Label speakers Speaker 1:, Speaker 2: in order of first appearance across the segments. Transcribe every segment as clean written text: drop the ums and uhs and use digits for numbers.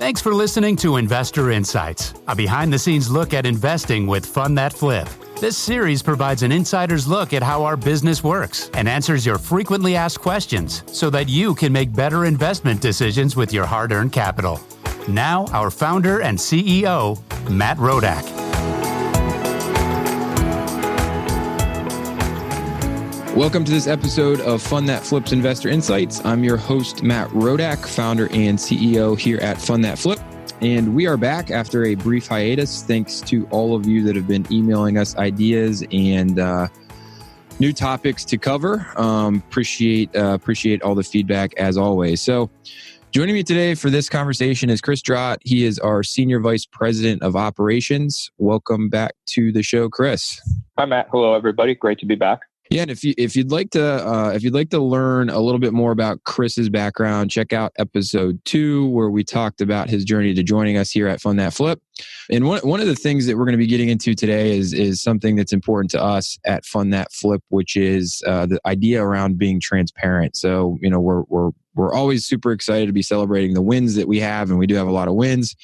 Speaker 1: Thanks for listening to Investor Insights, a behind-the-scenes look at investing with Fund That Flip. This series provides an insider's look at how our business works and answers your frequently asked questions so that you can make better investment decisions with your hard-earned capital. Now, our founder and CEO, Matt Rodak.
Speaker 2: Welcome to this episode of Fund That Flip's Investor Insights. I'm your host, Matt Rodak, founder and CEO here at Fund That Flip. And we are back after a brief hiatus, thanks to all of you that have been emailing us ideas and new topics to cover. Appreciate all the feedback as always. So joining me today for this conversation is Chris Drott. He is our Senior Vice President of Operations. Welcome back to the show, Chris.
Speaker 3: Hi, Matt. Hello, everybody. Great to be back.
Speaker 2: Yeah, and if you'd like to learn a little bit more about Chris's background, check out episode 2 where we talked about his journey to joining us here at Fund That Flip. And one of the things that we're going to be getting into today is something that's important to us at Fund That Flip, which is the idea around being transparent. So we're always super excited to be celebrating the wins that we have, and we do have a lot of wins.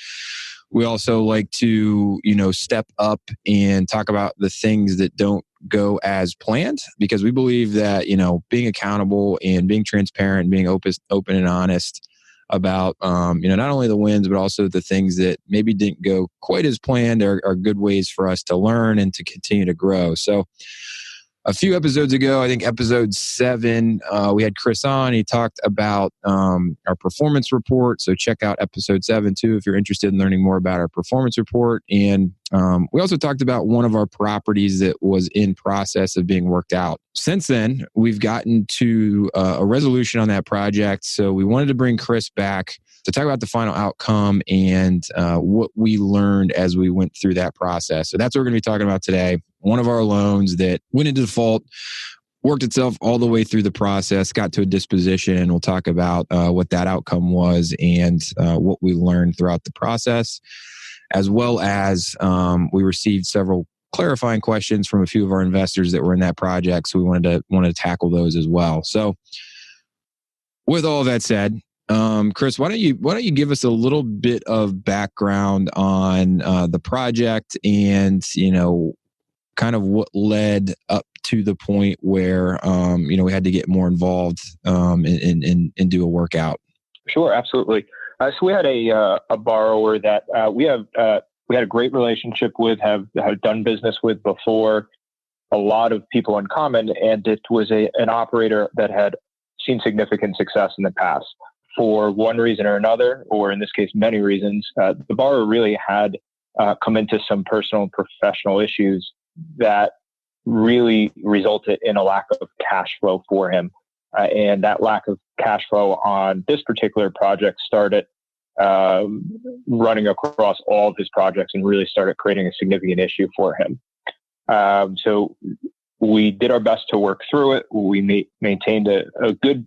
Speaker 2: We also like to step up and talk about the things that don't go as planned, because we believe that being accountable and being transparent and being open and honest about not only the wins but also the things that maybe didn't go quite as planned are good ways for us to learn and to continue to grow. So a few episodes ago, I think episode 7, we had Chris on. He talked about our performance report. So check out episode 7 too if you're interested in learning more about our performance report. And we also talked about one of our properties that was in process of being worked out. Since then, we've gotten to a resolution on that project. So we wanted to bring Chris back to talk about the final outcome and what we learned as we went through that process. So that's what we're going to be talking about today. One of our loans that went into default, worked itself all the way through the process, got to a disposition, and we'll talk about what that outcome was and what we learned throughout the process, as well as we received several clarifying questions from a few of our investors that were in that project. So we wanted to tackle those as well. So with all of that said, Chris, why don't you give us a little bit of background on the project and kind of what led up to the point where we had to get more involved and do a workout.
Speaker 3: Sure, absolutely. So we had a borrower that we had a great relationship with, have done business with before, a lot of people in common, and it was an operator that had seen significant success in the past. For one reason or another, or in this case, many reasons, the borrower really had come into some personal and professional issues that really resulted in a lack of cash flow for him. And that lack of cash flow on this particular project started running across all of his projects and really started creating a significant issue for him. So we did our best to work through it. We maintained a good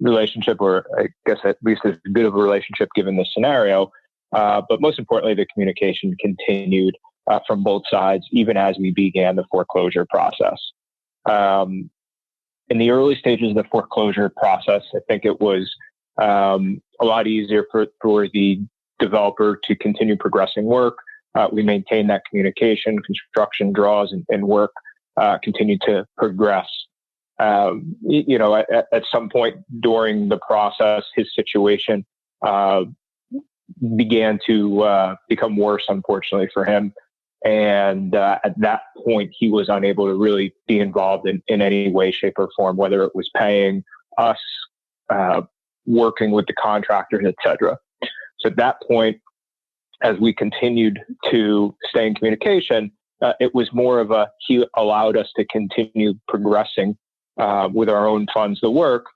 Speaker 3: relationship, or I guess at least as good of a relationship given this scenario. But most importantly, the communication continued from both sides, even as we began the foreclosure process. In the early stages of the foreclosure process, I think it was a lot easier for the developer to continue progressing work. We maintained that communication, construction draws and work continued to progress. At some point during the process, his situation began to become worse, unfortunately for him. And at that point, he was unable to really be involved in any way, shape, or form, whether it was paying us, working with the contractors, et cetera. So at that point, as we continued to stay in communication, it was more of he allowed us to continue progressing with our own funds the work.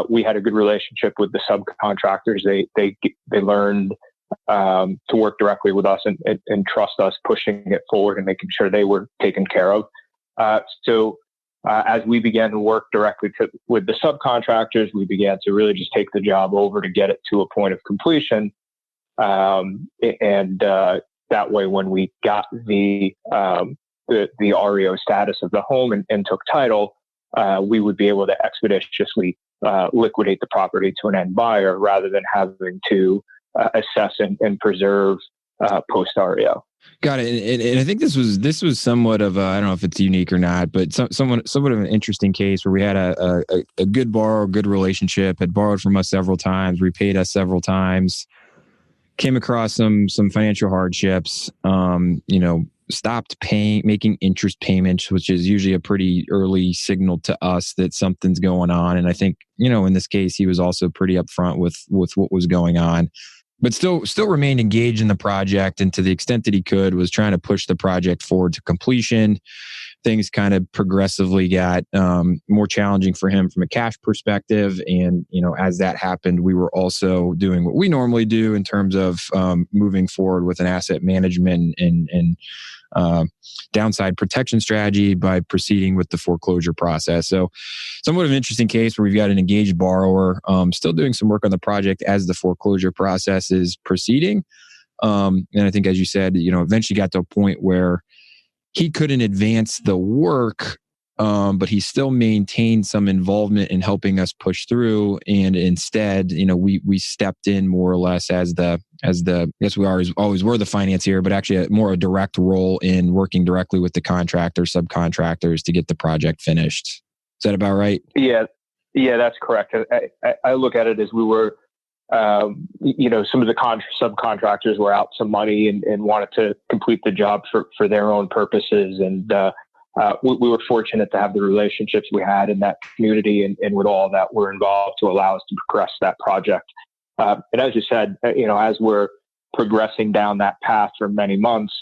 Speaker 3: We had a good relationship with the subcontractors. They learned to work directly with us and trust us, pushing it forward and making sure they were taken care of. So as we began to work directly with the subcontractors, we began to really just take the job over to get it to a point of completion. That way, when we got the REO status of the home and took title, we would be able to expeditiously liquidate the property to an end buyer rather than having to assess and preserve post REO.
Speaker 2: Got it. And I think this was somewhat of I don't know if it's unique or not, but somewhat of an interesting case where we had a good borrower, good relationship, had borrowed from us several times, repaid us several times, came across some financial hardships, stopped making interest payments, which is usually a pretty early signal to us that something's going on. And I think, in this case, he was also pretty upfront with what was going on, but still remained engaged in the project. And to the extent that he could, was trying to push the project forward to completion. Things kind of progressively got more challenging for him from a cash perspective. And, as that happened, we were also doing what we normally do in terms of moving forward with an asset management and downside protection strategy by proceeding with the foreclosure process. So somewhat of an interesting case where we've got an engaged borrower still doing some work on the project as the foreclosure process is proceeding. And I think, as you said, eventually got to a point where he couldn't advance the work, but he still maintained some involvement in helping us push through. And instead, we stepped in more or less as the yes, we always were the financier, but actually a direct role in working directly with the contractor, subcontractors to get the project finished. Is that about right?
Speaker 3: Yeah, that's correct. I look at it as we were, some of the subcontractors were out some money and wanted to complete the job for their own purposes. And we were fortunate to have the relationships we had in that community and with all that were involved to allow us to progress that project. And as you said, as we're progressing down that path for many months,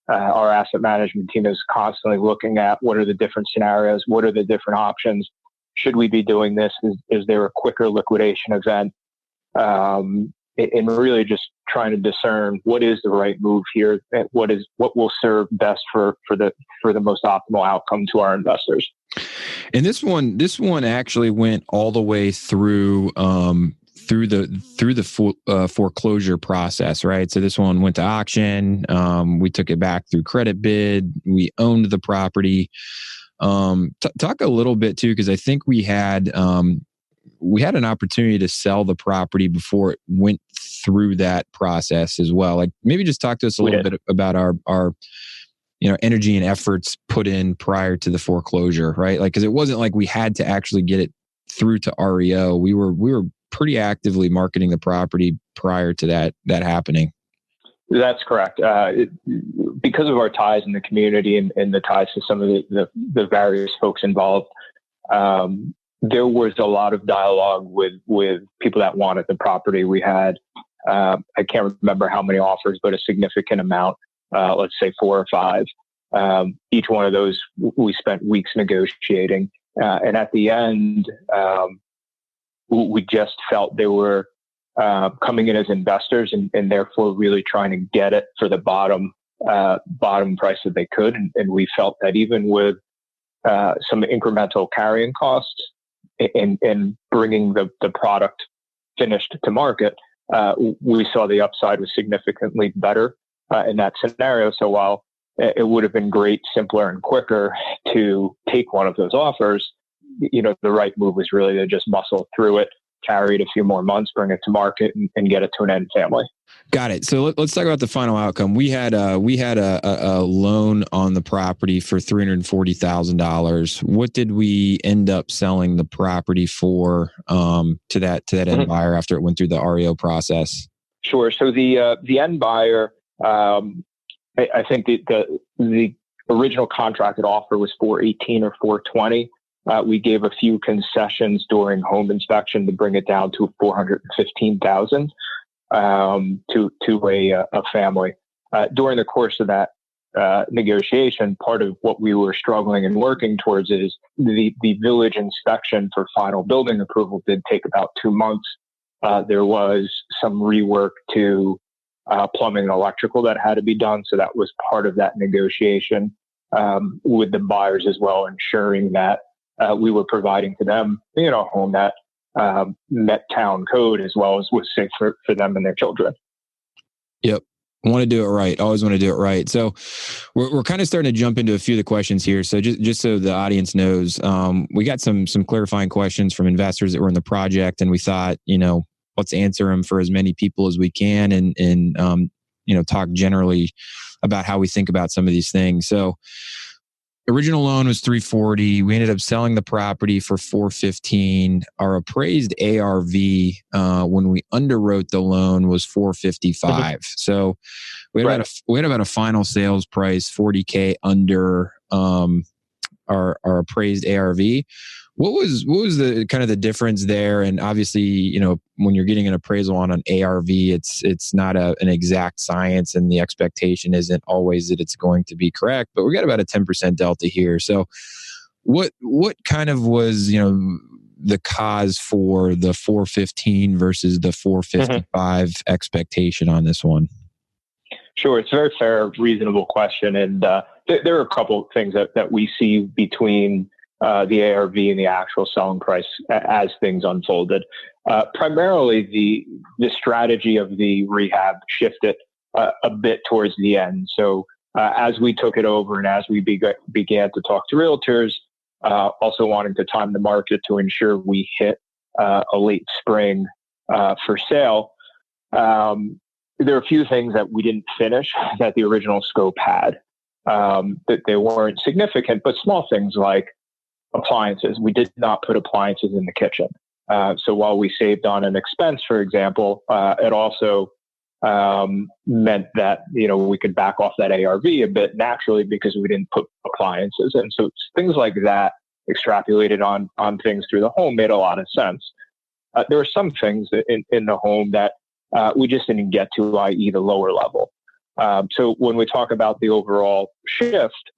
Speaker 3: our asset management team is constantly looking at what are the different scenarios, what are the different options. Should we be doing this? Is there a quicker liquidation event? And really just trying to discern what is the right move here and what will serve best for the most optimal outcome to our investors.
Speaker 2: And this one actually went all the way through the foreclosure process, right? So this one went to auction. We took it back through credit bid. We owned the property. Talk a little bit too, because I think we had an opportunity to sell the property before it went through that process as well. Like maybe just talk to us a little bit about our energy and efforts put in prior to the foreclosure, right? Like, because it wasn't like we had to actually get it through to REO. We were pretty actively marketing the property prior to that happening.
Speaker 3: That's correct. Because of our ties in the community and the ties to some of the various folks involved, there was a lot of dialogue with people that wanted the property. We had, I can't remember how many offers, but a significant amount, let's say 4 or 5. Each one of those, we spent weeks negotiating. And at the end, we just felt they were coming in as investors and therefore really trying to get it for the bottom price that they could. And we felt that even with some incremental carrying costs in bringing the product finished to market, we saw the upside was significantly better in that scenario. So while it would have been great, simpler and quicker to take one of those offers, the right move was really to just muscle through it, carry it a few more months, bring it to market and get it to an end family.
Speaker 2: Got it. So let's talk about the final outcome. We had a loan on the property for $340,000. What did we end up selling the property for to that end buyer after it went through the REO process?
Speaker 3: Sure. So the end buyer, I think the original contracted offer was $418,000 or $420,000. We gave a few concessions during home inspection to bring it down to $415,000 to a family. During the course of that negotiation, part of what we were struggling and working towards is the village inspection for final building approval did take about 2 months. There was some rework to plumbing and electrical that had to be done. So that was part of that negotiation with the buyers as well, ensuring that we were providing to them, a home that met town code as well as was safe for them and their children.
Speaker 2: Yep. Want to do it right. Always want to do it right. So we're kind of starting to jump into a few of the questions here. So just so the audience knows, we got some clarifying questions from investors that were in the project. And we thought, let's answer them for as many people as we can, and talk generally about how we think about some of these things. So original loan was 340. We ended up selling the property for 415. Our appraised ARV when we underwrote the loan was 455. So we had about a final sales price $40K under our appraised ARV. What was the kind of the difference there? And obviously, when you're getting an appraisal on an ARV, it's not an exact science, and the expectation isn't always that it's going to be correct. But we got about a 10% delta here. So, what kind of was the cause for the 415 versus the 455 expectation on this one?
Speaker 3: Sure, it's a very fair, reasonable question, and there are a couple of things that we see between the ARV and the actual selling price as things unfolded. Primarily, the strategy of the rehab shifted a bit towards the end. So as we took it over and as we began to talk to realtors, also wanting to time the market to ensure we hit a late spring for sale, there are a few things that we didn't finish that the original scope had. That they weren't significant, but small things like appliances. We did not put appliances in the kitchen. So while we saved on an expense, for example, it also meant that we could back off that ARV a bit naturally because we didn't put appliances in. So things like that extrapolated on things through the home made a lot of sense. There were some things in the home that we just didn't get to, i.e. the lower level. So when we talk about the overall shift,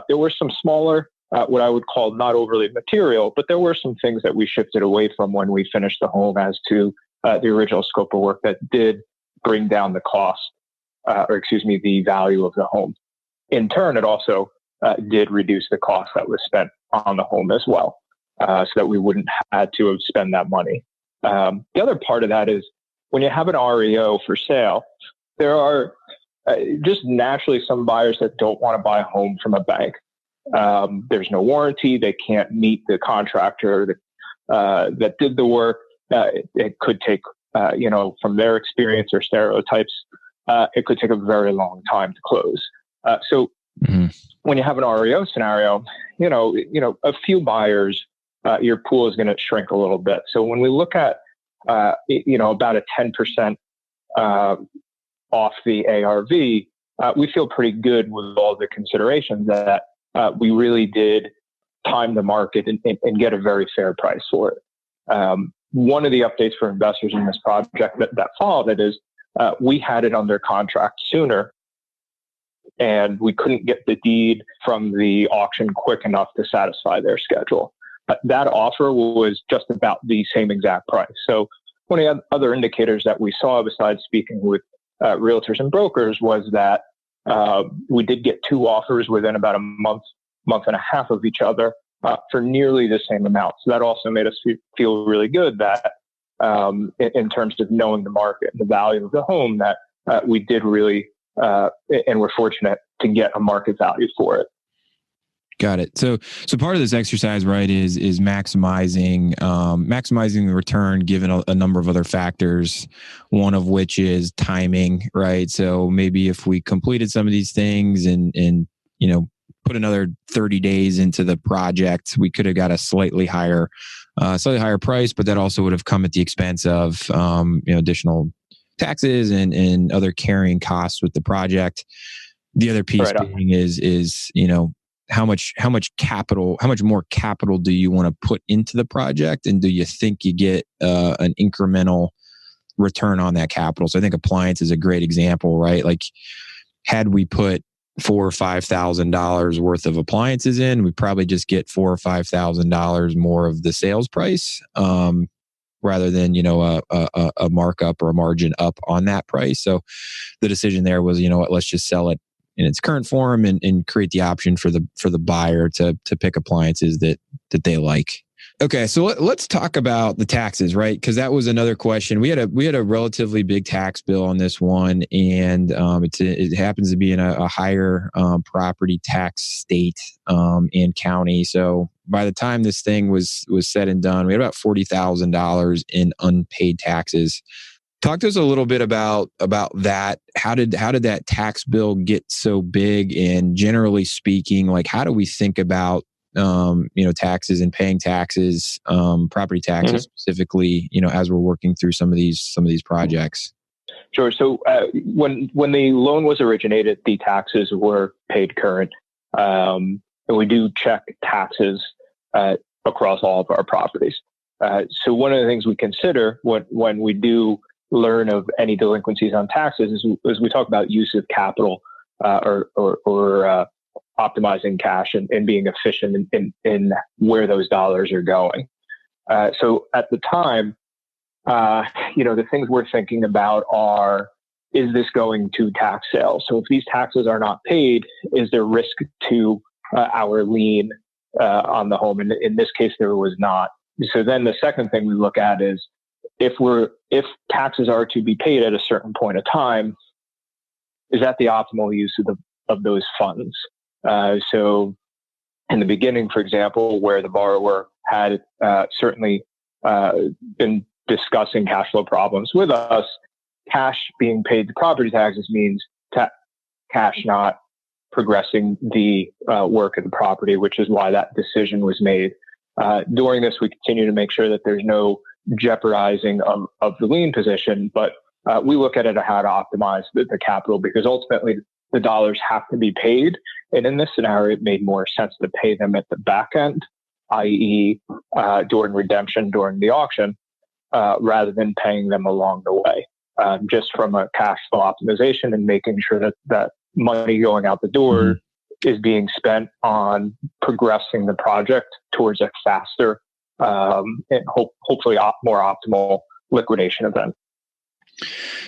Speaker 3: there were some smaller, what I would call not overly material, but there were some things that we shifted away from when we finished the home as to the original scope of work that did bring down the cost, the value of the home. In turn, it also did reduce the cost that was spent on the home as well, so that we wouldn't have to spend that money. The other part of that is when you have an REO for sale, there are just naturally some buyers that don't want to buy a home from a bank. There's no warranty. They can't meet the contractor that did the work. It could take, from their experience or stereotypes, it could take a very long time to close. So when you have an REO scenario, a few buyers, your pool is going to shrink a little bit. So when we look at, about a 10% off the ARV, we feel pretty good with all the considerations that we really did time the market and get a very fair price for it. One of the updates for investors in this project that followed it is we had it under contract sooner, and we couldn't get the deed from the auction quick enough to satisfy their schedule. That offer was just about the same exact price. So one of the other indicators that we saw, besides speaking with realtors and brokers, was that we did get two offers within about a month and a half of each other for nearly the same amount. So that also made us feel really good that in terms of knowing the market and the value of the home, that we did really, and we're fortunate to get a market value for it.
Speaker 2: Got it. So part of this exercise, right, is maximizing the return given a number of other factors. One of which is timing, right? So maybe if we completed some of these things and put another 30 days into the project, we could have got a slightly higher price, but that also would have come at the expense of additional taxes and other carrying costs with the project. The other piece being is how much more capital do you want to put into the project, and do you think you get an incremental return on that capital? So I think appliance is a great example, right? Like, had we put $4,000 or $5,000 worth of appliances in, we probably just get $4,000 or $5,000 more of the sales price, rather than a markup or a margin up on that price. So the decision there was, let's just sell it in its current form and create the option for the buyer to pick appliances that they like. Okay, so let's talk about the taxes, right? Because that was another question. We had a relatively big tax bill on this one, and it happens to be in a higher property tax state and county. So by the time this thing was said and done, we had about $40,000 in unpaid taxes. Talk to us a little bit about that. How did that tax bill get so big? And generally speaking, like, how do we think about taxes and paying taxes, property taxes specifically, as we're working through some of these projects?
Speaker 3: Sure. So when the loan was originated, the taxes were paid current, and we do check taxes across all of our properties. So one of the things we consider when we do learn of any delinquencies on taxes is we talk about use of capital or optimizing cash and being efficient in where those dollars are going. So at the time, the things we're thinking about are, is this going to tax sales? So if these taxes are not paid, is there risk to our lien on the home? And in this case, there was not. So then the second thing we look at is if taxes are to be paid at a certain point of time, is that the optimal use of those funds? So in the beginning, for example, where the borrower had certainly been discussing cash flow problems with us, cash being paid to property taxes means cash not progressing the work of the property, which is why that decision was made. During this, we continue to make sure that there's no jeopardizing of the lien position, but we look at it how to optimize the capital, because ultimately the dollars have to be paid. And in this scenario, it made more sense to pay them at the back end, i.e. During redemption, during the auction, rather than paying them along the way, just from a cash flow optimization and making sure that money going out the door is being spent on progressing the project towards a faster and hopefully more optimal liquidation event.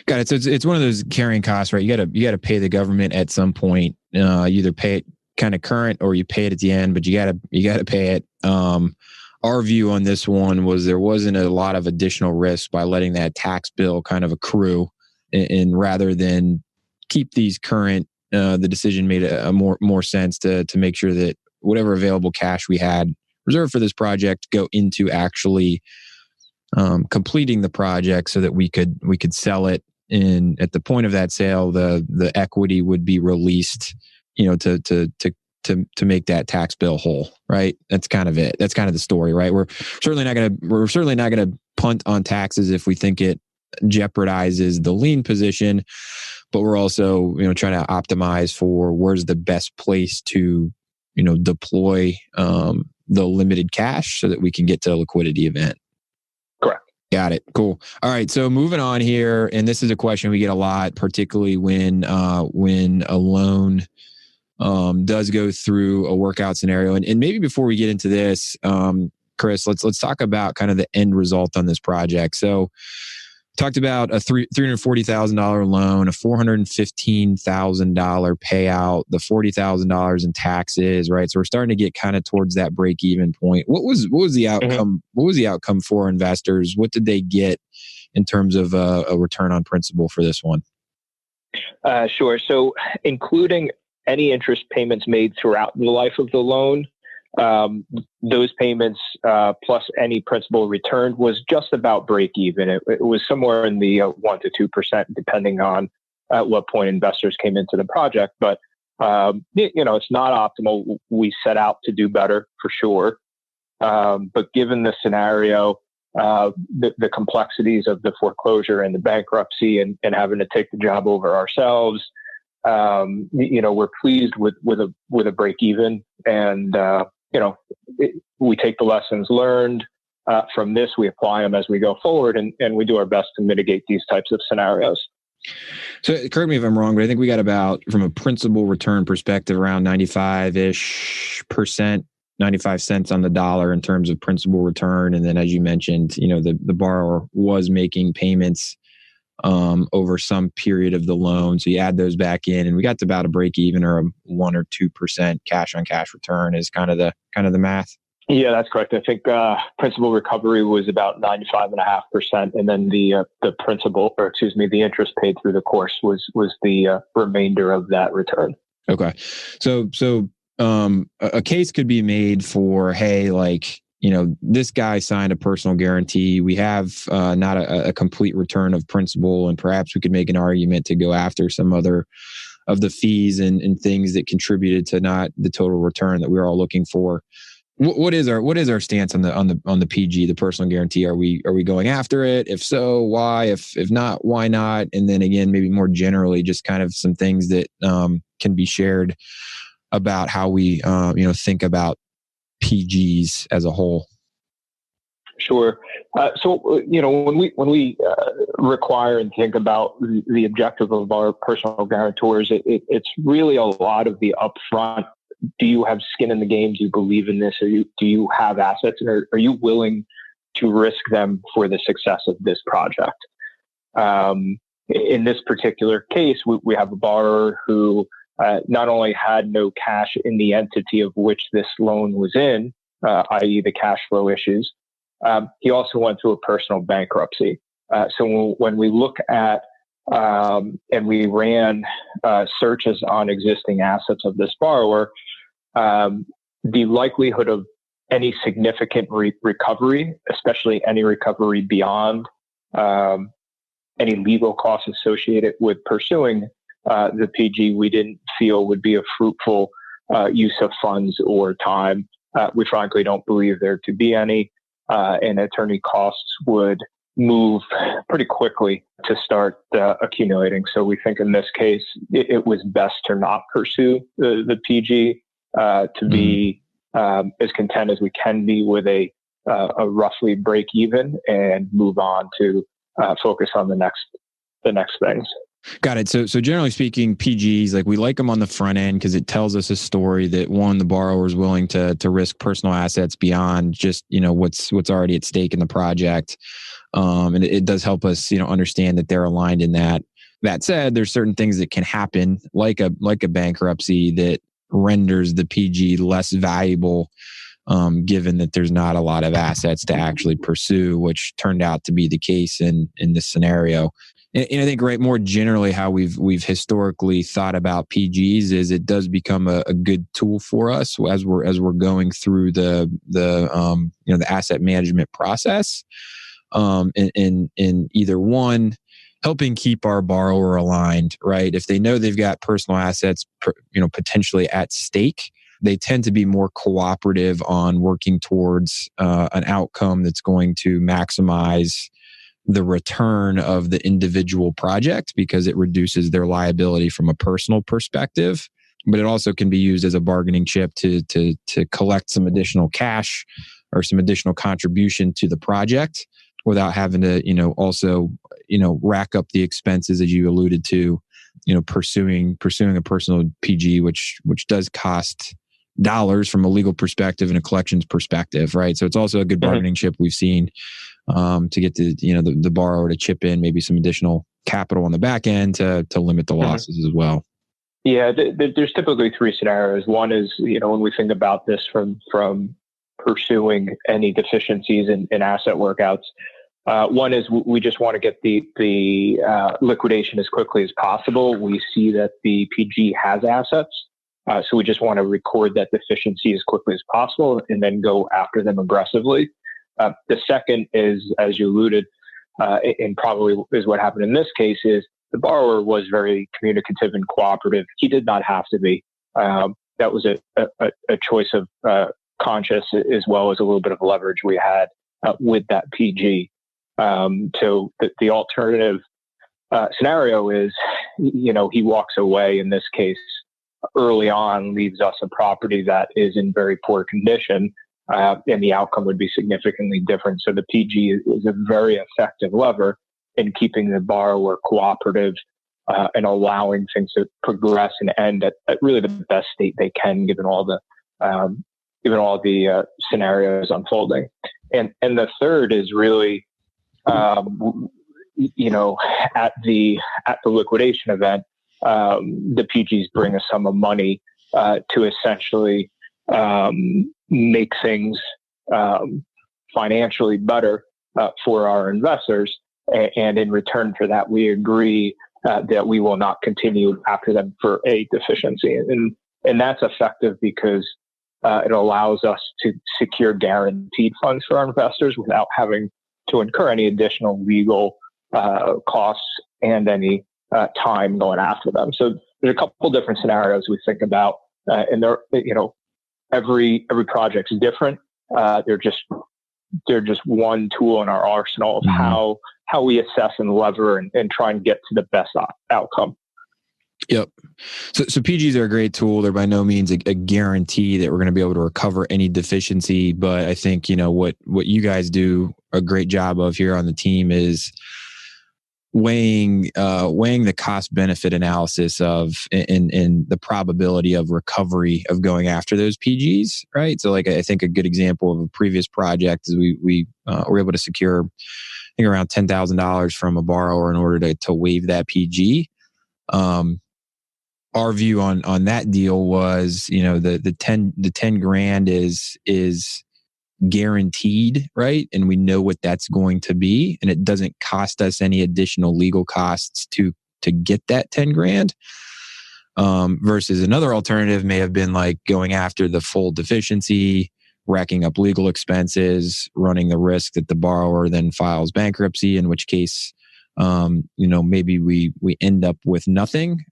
Speaker 2: Got it. So it's one of those carrying costs, right? You got to pay the government at some point. You either pay it kind of current or you pay it at the end, but you got to pay it. Our view on this one was there wasn't a lot of additional risk by letting that tax bill kind of accrue, and rather than keep these current, the decision made a more sense to make sure that whatever available cash we had reserved for this project go into actually completing the project, so that we could sell it. And at the point of that sale, the equity would be released, to make that tax bill whole, right? That's kind of it. That's kind of the story, right? We're certainly not gonna punt on taxes if we think it jeopardizes the lien position, but we're also trying to optimize for where's the best place to deploy the limited cash so that we can get to a liquidity event.
Speaker 3: Correct.
Speaker 2: Got it. Cool. All right. So moving on here, and this is a question we get a lot, particularly when a loan does go through a workout scenario. And maybe before we get into this, Chris, let's talk about kind of the end result on this project. So talked about a $340,000 loan, a $415,000 payout, the $40,000 in taxes, right? So we're starting to get kind of towards that break-even point. What was the outcome? What was the outcome for investors? What did they get in terms of a return on principal for this one?
Speaker 3: Sure. So including any interest payments made throughout the life of the loan, those payments plus any principal returned was just about break even. It was somewhere in the 1 to 2%, depending on at what point investors came into the project. But it's not optimal. We set out to do better for sure. But given the scenario, the complexities of the foreclosure and the bankruptcy and having to take the job over ourselves, we're pleased with a break even, and we take the lessons learned from this, we apply them as we go forward, and we do our best to mitigate these types of scenarios.
Speaker 2: So correct me if I'm wrong, but I think we got about, from a principal return perspective, around 95% 95 cents on the dollar in terms of principal return. And then, as you mentioned, the borrower was making payments over some period of the loan. So you add those back in, and we got to about a break even or a 1 or 2% cash on cash return is kind of the math.
Speaker 3: Yeah, that's correct. I think principal recovery was about 95.5%, and then the interest paid through the course was the remainder of that return.
Speaker 2: Okay, so a case could be made for, hey, like, this guy signed a personal guarantee. We have not a complete return of principal, and perhaps we could make an argument to go after some other of the fees and things that contributed to not the total return that we were all looking for. What is our stance on the PG, the personal guarantee? Are we going after it? If so, why? If not, why not? And then again, maybe more generally, just kind of some things that can be shared about how we think about PGs as a whole.
Speaker 3: Sure. So when we require and think about the objective of our personal guarantors, it's really a lot of the upfront. Do you have skin in the game? Do you believe in this? Do you have assets? And are you willing to risk them for the success of this project? In this particular case, we have a borrower who not only had no cash in the entity of which this loan was in, i.e. the cash flow issues, he also went through a personal bankruptcy. So when we look at and we ran searches on existing assets of this borrower, the likelihood of any significant recovery, especially any recovery beyond any legal costs associated with pursuing the PG, we didn't feel would be a fruitful use of funds or time. We frankly don't believe there to be any, and attorney costs would move pretty quickly to start accumulating. So we think in this case, it was best to not pursue the PG, to be as content as we can be with a roughly break even and move on to focus on the next things.
Speaker 2: Got it. So generally speaking, PGs, like, we like them on the front end because it tells us a story that, one, the borrower is willing to risk personal assets beyond just, what's already at stake in the project. And it does help us, understand that they're aligned in that. That said, there's certain things that can happen, like a bankruptcy, that renders the PG less valuable, given that there's not a lot of assets to actually pursue, which turned out to be the case in this scenario. And I think, right, more generally, how we've historically thought about PGs is it does become a good tool for us as we're going through the asset management process, in either one, helping keep our borrower aligned, right? If they know they've got personal assets, potentially at stake, they tend to be more cooperative on working towards an outcome that's going to maximize the return of the individual project, because it reduces their liability from a personal perspective. But it also can be used as a bargaining chip to collect some additional cash or some additional contribution to the project without having to, also, rack up the expenses, as you alluded to, pursuing a personal PG, which does cost dollars from a legal perspective and a collections perspective, right? So it's also a good bargaining chip we've seen, to get the borrower to chip in maybe some additional capital on the back end to limit the losses as well.
Speaker 3: Yeah, there's typically three scenarios. One is, when we think about this from pursuing any deficiencies in asset workouts, one is we just want to get the liquidation as quickly as possible. We see that the PG has assets, so we just want to record that deficiency as quickly as possible and then go after them aggressively. The second is, as you alluded, and probably is what happened in this case, is the borrower was very communicative and cooperative. He did not have to be. That was a choice of conscious, as well as a little bit of leverage we had with that PG. So the alternative scenario is, he walks away in this case early on, leaves us a property that is in very poor condition, and the outcome would be significantly different. So the PG is a very effective lever in keeping the borrower cooperative and allowing things to progress and end at really the best state they can, given all the scenarios unfolding. And the third is really, at the liquidation event, the PGs bring a sum of money to essentially make things financially better for our investors. And in return for that, we agree that we will not continue after them for a deficiency. And that's effective because it allows us to secure guaranteed funds for our investors without having to incur any additional legal costs and any time going after them. So there's a couple different scenarios we think about, and they're, every project's different. They're just one tool in our arsenal of how we assess and lever and try and get to the best outcome.
Speaker 2: Yep. So PGs are a great tool. They're by no means a guarantee that we're going to be able to recover any deficiency. But I think, what you guys do a great job of here on the team is weighing the cost benefit analysis of in the probability of recovery of going after those PGs, right? So I think a good example of a previous project is we were able to secure, I think, around $10,000 from a borrower in order to waive that PG. Our view on that deal was, the 10 grand is guaranteed, right? And we know what that's going to be, and it doesn't cost us any additional legal costs to get that 10 grand. Versus another alternative may have been like going after the full deficiency, racking up legal expenses, running the risk that the borrower then files bankruptcy, in which case, maybe we end up with nothing.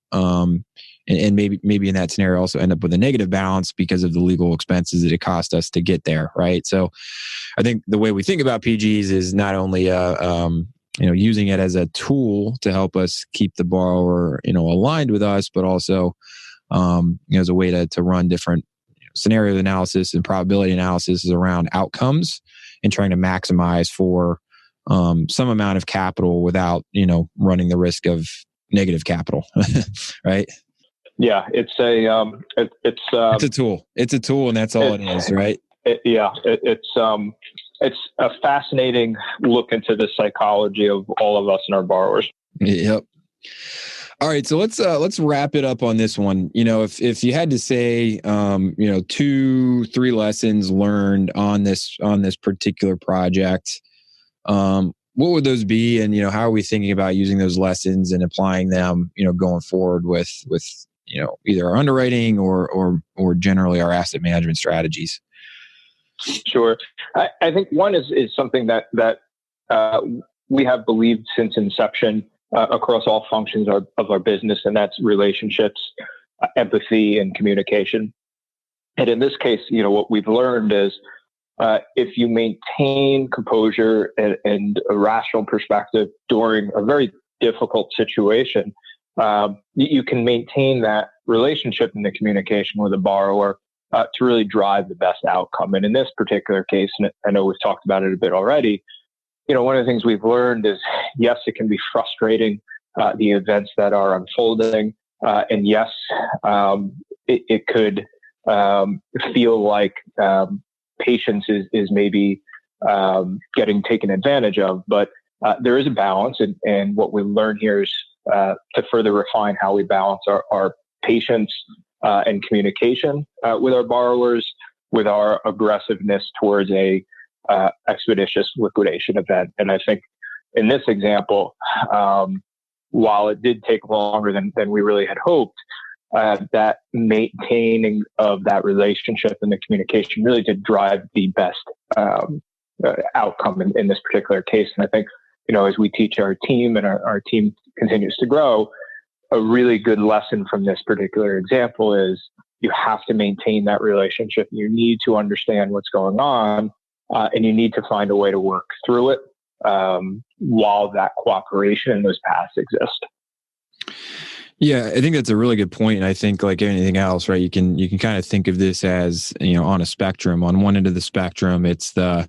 Speaker 2: And maybe in that scenario also end up with a negative balance because of the legal expenses that it cost us to get there, right? So I think the way we think about PGs is not only using it as a tool to help us keep the borrower aligned with us, but also as a way to run different scenario analysis and probability analysis around outcomes and trying to maximize for some amount of capital without running the risk of negative capital, right?
Speaker 3: Yeah, it's a
Speaker 2: tool. It's a tool, and that's all it is, right?
Speaker 3: It's a fascinating look into the psychology of all of us and our borrowers.
Speaker 2: Yep. All right, so let's wrap it up on this one. If you had to say, 2-3 lessons learned on this particular project, what would those be? And how are we thinking about using those lessons and applying them, going forward with either our underwriting or generally our asset management strategies?
Speaker 3: Sure. I think one is something that we have believed since inception across all functions of our business, and that's relationships, empathy, and communication. And in this case, what we've learned is if you maintain composure and a rational perspective during a very difficult situation, you can maintain that relationship and the communication with the borrower to really drive the best outcome. And in this particular case, and I know we've talked about it a bit already, one of the things we've learned is, yes, it can be frustrating, the events that are unfolding. And yes, it could feel like patience is maybe getting taken advantage of. But there is a balance. And what we learn here is to further refine how we balance our patience and communication with our borrowers, with our aggressiveness towards a expeditious liquidation event. And I think in this example, while it did take longer than we really had hoped, that maintaining of that relationship and the communication really did drive the best outcome in this particular case. And I think, as we teach our team and our team continues to grow, a really good lesson from this particular example is you have to maintain that relationship. You need to understand what's going on, and you need to find a way to work through it while that cooperation and those paths exist.
Speaker 2: Yeah, I think that's a really good point. And I think, like anything else, right, you can kind of think of this as, on a spectrum. On one end of the spectrum, it's the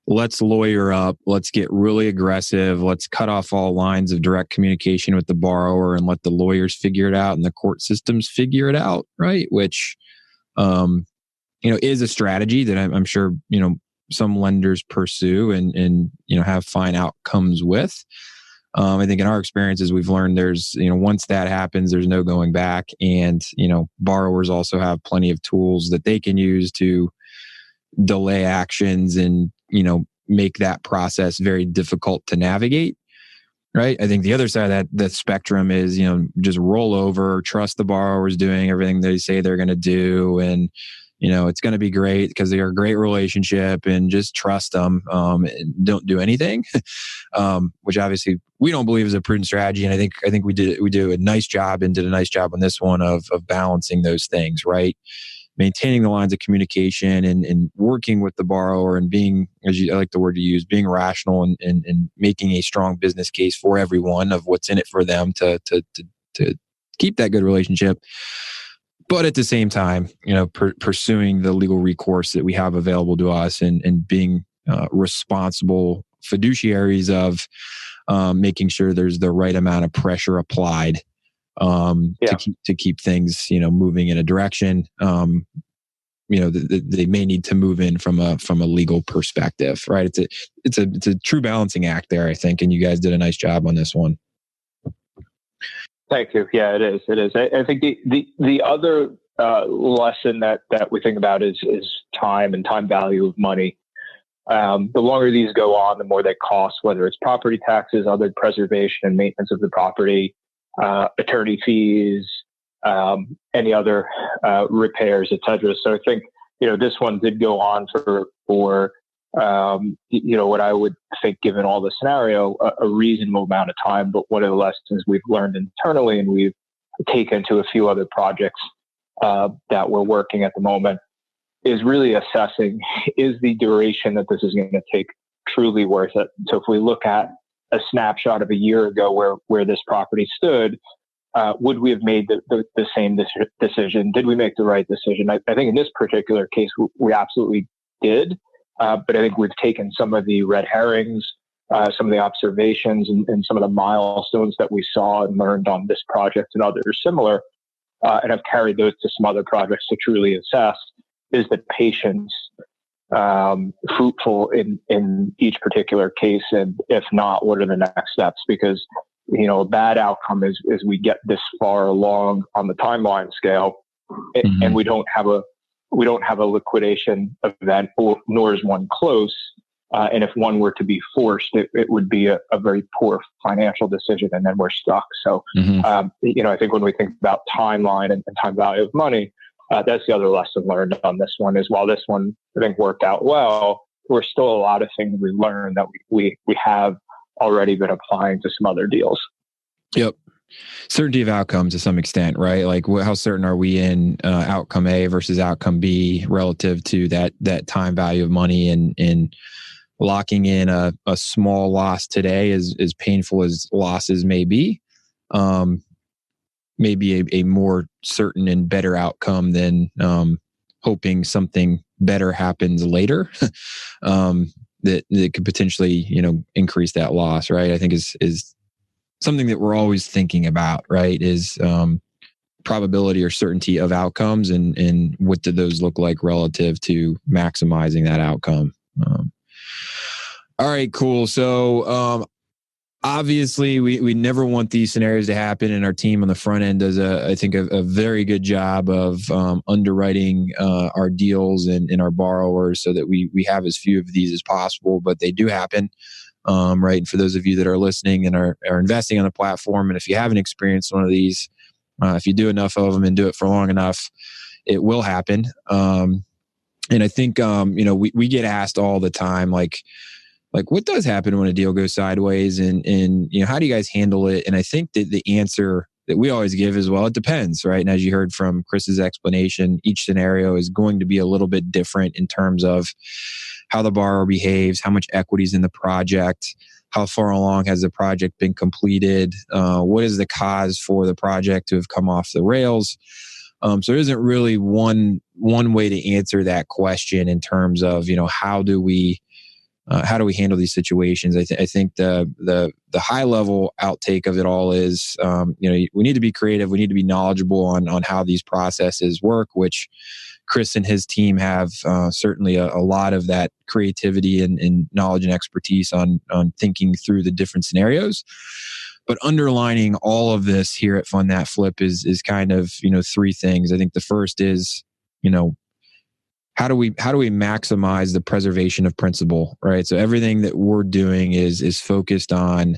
Speaker 2: let's lawyer up, let's get really aggressive, let's cut off all lines of direct communication with the borrower and let the lawyers figure it out and the court systems figure it out, right? Which, is a strategy that I'm sure, some lenders pursue and have fine outcomes with. I think in our experiences, we've learned there's, once that happens, there's no going back. And, borrowers also have plenty of tools that they can use to delay actions and, make that process very difficult to navigate. Right. I think the other side of that spectrum is, just roll over, trust the borrower's doing everything they say they're going to do. And, it's going to be great because they're a great relationship, and just trust them. And don't do anything, which obviously we don't believe is a prudent strategy. And I think we do a nice job and did a nice job on this one of balancing those things, right? Maintaining the lines of communication and working with the borrower and being, I like the word you use, being rational and making a strong business case for everyone of what's in it for them to keep that good relationship. But at the same time, pursuing the legal recourse that we have available to us and being responsible fiduciaries of making sure there's the right amount of pressure applied to keep things, moving in a direction, they may need to move in from a legal perspective, right? It's a true balancing act there, I think, and you guys did a nice job on this one.
Speaker 3: Thank you. Yeah, it is. It is. I think the other lesson that we think about is time and time value of money. The longer these go on, the more they cost, whether it's property taxes, other preservation and maintenance of the property, attorney fees, any other repairs, etc. So I think this one did go on for what I would think, given all the scenario, a reasonable amount of time. But one of the lessons we've learned internally, and we've taken to a few other projects that we're working at the moment, is really assessing, is the duration that this is going to take truly worth it? So if we look at a snapshot of a year ago where this property stood, would we have made the same decision? Did we make the right decision? I think in this particular case, we absolutely did. But I think we've taken some of the red herrings, some of the observations and some of the milestones that we saw and learned on this project and others similar, and have carried those to some other projects to truly assess, is the patience fruitful in each particular case? And if not, what are the next steps? Because, a bad outcome is we get this far along on the timeline scale, mm-hmm. and we don't have a liquidation event, nor is one close. And if one were to be forced, it would be a very poor financial decision, and then we're stuck. So, mm-hmm. I think when we think about timeline and time value of money, that's the other lesson learned on this one. Is while this one I think worked out well, there's still a lot of things we learned that we have already been applying to some other deals.
Speaker 2: Yep. Certainty of outcome to some extent, right? Like how certain are we in outcome A versus outcome B relative to that time value of money, and locking in a small loss today, as painful as losses may be, maybe a more certain and better outcome than hoping something better happens later. That could potentially, increase that loss, right? I think is something that we're always thinking about, right? Is probability or certainty of outcomes, and what do those look like relative to maximizing that outcome. All right, cool. So obviously we never want these scenarios to happen, and our team on the front end does I think a very good job of underwriting our deals and our borrowers so that we have as few of these as possible, but they do happen. Right. And for those of you that are listening and are investing on the platform, and if you haven't experienced one of these, if you do enough of them and do it for long enough, it will happen. And I think, we get asked all the time, like what does happen when a deal goes sideways, and how do you guys handle it? And I think that the answer that we always give is, well, it depends, right? And as you heard from Chris's explanation, each scenario is going to be a little bit different in terms of how the borrower behaves, how much equity is in the project, how far along has the project been completed, what is the cause for the project to have come off the rails. So there isn't really one way to answer that question in terms of, how do we handle these situations? I think the high level outtake of it all is, we need to be creative. We need to be knowledgeable on how these processes work, which Chris and his team have certainly a lot of that creativity and knowledge and expertise on thinking through the different scenarios. But underlining all of this here at Fund That Flip is kind of, three things. I think the first is, how do we maximize the preservation of principal, right? So everything that we're doing is focused on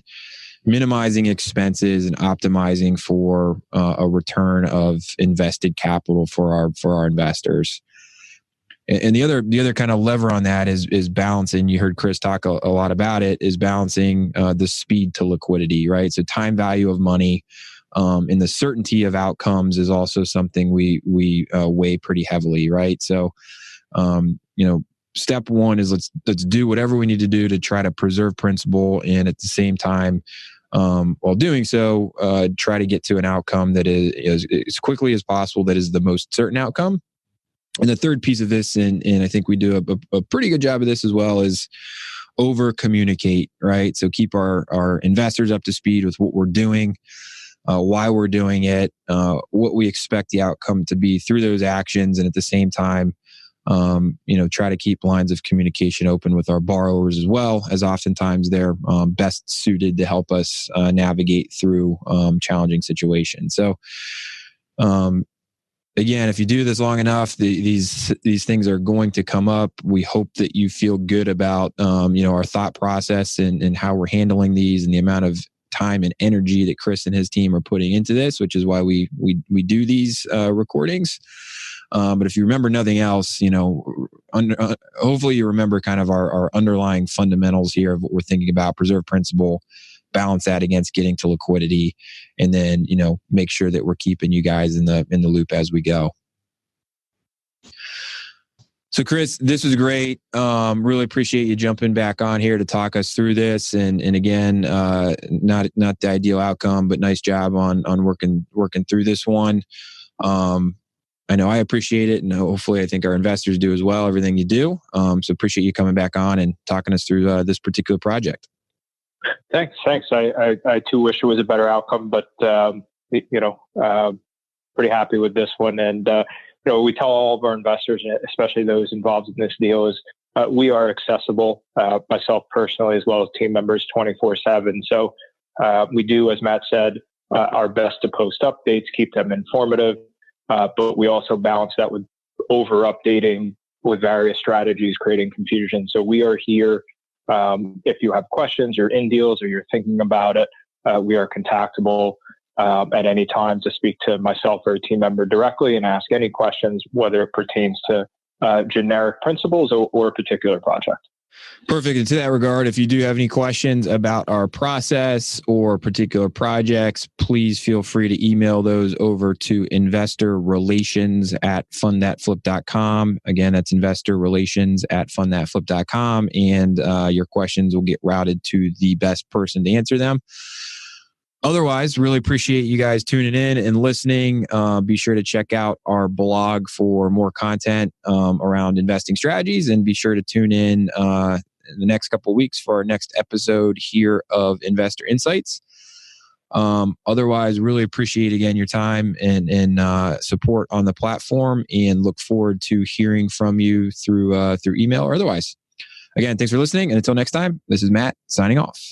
Speaker 2: minimizing expenses and optimizing for a return of invested capital for our investors. And the other kind of lever on that is balancing. You heard Chris talk a lot about it. Is balancing the speed to liquidity, right? So time value of money and the certainty of outcomes is also something we weigh pretty heavily, right? So step one is let's do whatever we need to do to try to preserve principal, and at the same time, while doing so, try to get to an outcome that is as quickly as possible, that is the most certain outcome. And the third piece of this, and I think we do a pretty good job of this as well, is over communicate, right? So keep our investors up to speed with what we're doing, why we're doing it, what we expect the outcome to be through those actions, and at the same time, try to keep lines of communication open with our borrowers as well, as oftentimes they're best suited to help us navigate through challenging situations. So, again, if you do this long enough, these things are going to come up. We hope that you feel good about our thought process and how we're handling these, and the amount of time and energy that Chris and his team are putting into this, which is why we do these recordings. But if you remember nothing else, hopefully you remember kind of our underlying fundamentals here of what we're thinking about: preserve principal, balance that against getting to liquidity, and then make sure that we're keeping you guys in the loop as we go. So Chris, this was great. Really appreciate you jumping back on here to talk us through this. And again, not the ideal outcome, but nice job on working through this one. I know I appreciate it, and hopefully I think our investors do as well, everything you do. So appreciate you coming back on and talking us through this particular project.
Speaker 3: Thanks. I too wish it was a better outcome, but pretty happy with this one. And we tell all of our investors, especially those involved in this deal, is we are accessible, myself personally, as well as team members, 24/7. So we do, as Matt said, our best to post updates, keep them informative, but we also balance that with over updating with various strategies, creating confusion. So we are here. If you have questions, you're in deals, or you're thinking about it, we are contactable at any time to speak to myself or a team member directly and ask any questions, whether it pertains to generic principles or a particular project.
Speaker 2: Perfect. And to that regard, if you do have any questions about our process or particular projects, please feel free to email those over to investorrelations@fundthatflip.com. Again, that's investorrelations@fundthatflip.com. And your questions will get routed to the best person to answer them. Otherwise, really appreciate you guys tuning in and listening. Be sure to check out our blog for more content around investing strategies, and be sure to tune in the next couple of weeks for our next episode here of Investor Insights. Otherwise, really appreciate again your time and support on the platform, and look forward to hearing from you through email or otherwise. Again, thanks for listening, and until next time, this is Matt signing off.